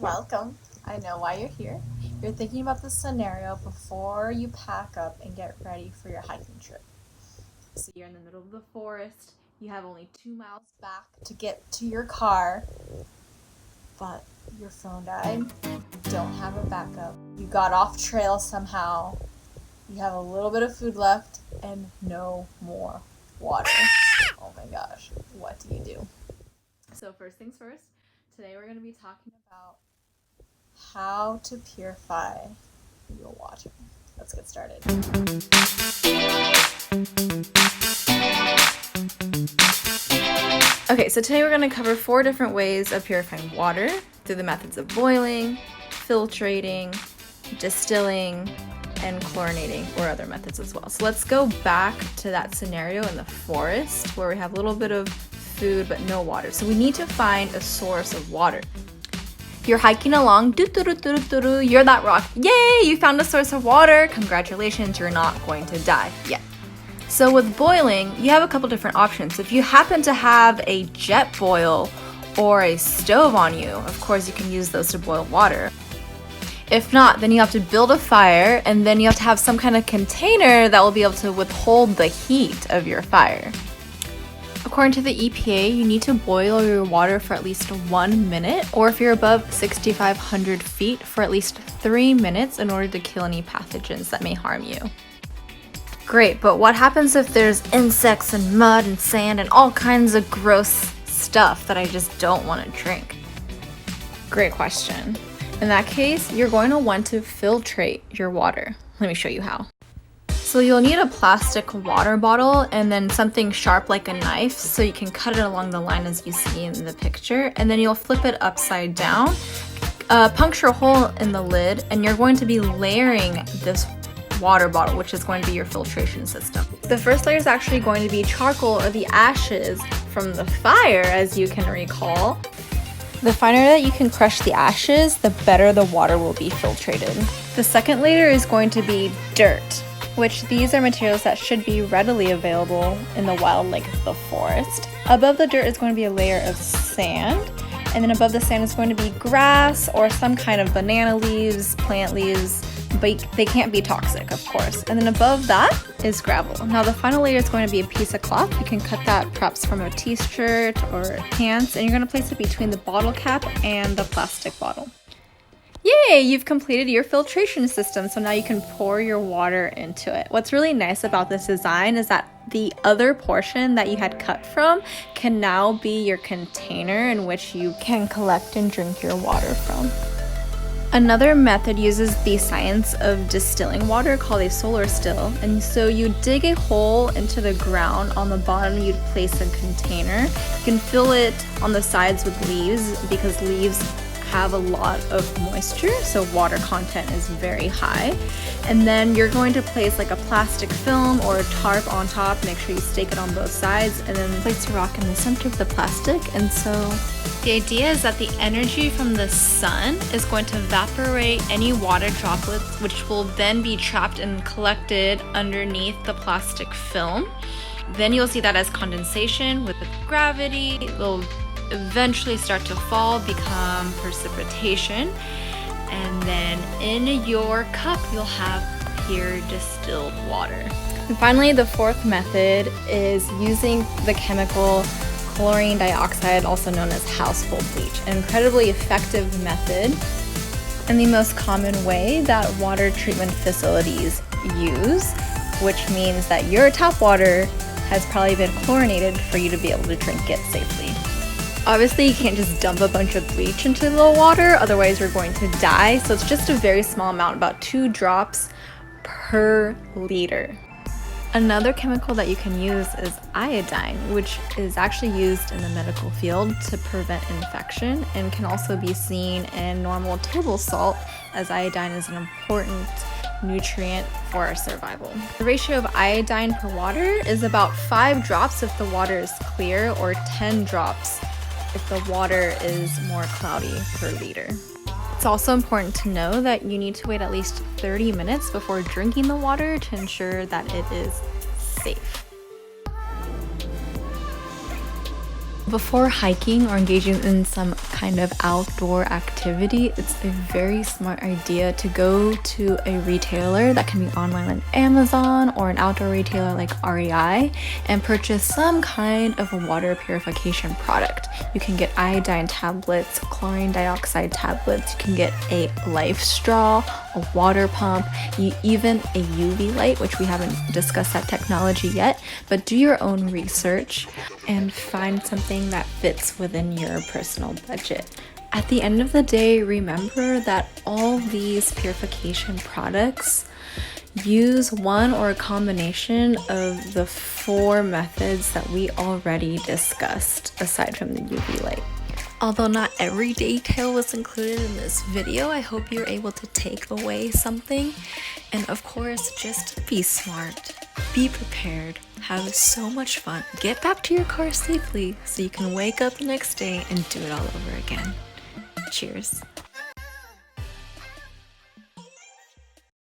Welcome. I know why you're here. You're thinking about this scenario before you pack up and get ready for your hiking trip. So you're in the middle of the forest, you have only 2 miles back to get to your car, but your phone died, you don't have a backup, you got off trail somehow, you have a little bit of food left, and no more water. Oh my gosh, what do you do? So first things first, today we're going to be talking about how to purify your water. Let's get started. Okay, so today we're going to cover 4 different ways of purifying water through the methods of boiling, filtrating, distilling, and chlorinating, or other methods as well. So let's go back to that scenario in the forest where we have a little bit of food but no water. So we need to find a source of water. You're hiking along, you're that rock. Yay, you found a source of water. Congratulations, you're not going to die yet. So with boiling, you have a couple different options. If you happen to have a jet boil or a stove on you, of course you can use those to boil water. If not, then you have to build a fire, and then you have to have some kind of container that will be able to withhold the heat of your fire. According to the EPA, you need to boil your water for at least 1 minute, or if you're above 6,500 feet, for at least 3 minutes in order to kill any pathogens that may harm you. Great, but what happens if there's insects and mud and sand and all kinds of gross stuff that I just don't want to drink? Great question. In that case, you're going to want to filtrate your water. Let me show you how. So you'll need a plastic water bottle and then something sharp like a knife so you can cut it along the line as you see in the picture, and then you'll flip it upside down, puncture a hole in the lid, and you're going to be layering this water bottle, which is going to be your filtration system. The first layer is actually going to be charcoal or the ashes from the fire, as you can recall. The finer that you can crush the ashes, the better the water will be filtrated. The second layer is going to be dirt, which these are materials that should be readily available in the wild like the forest. Above the dirt is going to be a layer of sand, and then above the sand is going to be grass or some kind of banana leaves, plant leaves, but they can't be toxic, of course. And then above that is gravel. Now the final layer is going to be a piece of cloth. You can cut that perhaps from a t-shirt or pants, and you're going to place it between the bottle cap and the plastic bottle. Yay, you've completed your filtration system, so now you can pour your water into it. What's really nice about this design is that the other portion that you had cut from can now be your container in which you can collect and drink your water from. Another method uses the science of distilling water called a solar still, and so you dig a hole into the ground. On the bottom you'd place a container. You can fill it on the sides with leaves because leaves have a lot of moisture, so water content is very high. And then you're going to place like a plastic film or a tarp on top. Make sure you stake it on both sides, and then place your rock in the center of the plastic. And so the idea is that the energy from the sun is going to evaporate any water droplets, which will then be trapped and collected underneath the plastic film. Then you'll see that as condensation with gravity. It will eventually start to fall, become precipitation, and then in your cup you'll have pure distilled water. And finally, the fourth method is using the chemical chlorine dioxide, also known as household bleach, an incredibly effective method and the most common way that water treatment facilities use, which means that your tap water has probably been chlorinated for you to be able to drink it safely. Obviously, you can't just dump a bunch of bleach into the water, otherwise you're going to die. So it's just a very small amount, about 2 drops per liter. Another chemical that you can use is iodine, which is actually used in the medical field to prevent infection and can also be seen in normal table salt, as iodine is an important nutrient for our survival. The ratio of iodine per water is about 5 drops if the water is clear, or 10 drops if the water is more cloudy per liter. It's also important to know that you need to wait at least 30 minutes before drinking the water to ensure that it is safe. Before hiking or engaging in some kind of outdoor activity, it's a very smart idea to go to a retailer that can be online like Amazon or an outdoor retailer like REI and purchase some kind of a water purification product. You can get iodine tablets, chlorine dioxide tablets, you can get a life straw, a water pump, even a UV light, which we haven't discussed that technology yet, but do your own research and find something that fits within your personal budget. At the end of the day, remember that all these purification products use one or a combination of the 4 methods that we already discussed, aside from the UV light. Although not every detail was included in this video, I hope you're able to take away something. And of course, just be smart, be prepared, have so much fun, get back to your car safely so you can wake up the next day and do it all over again. Cheers.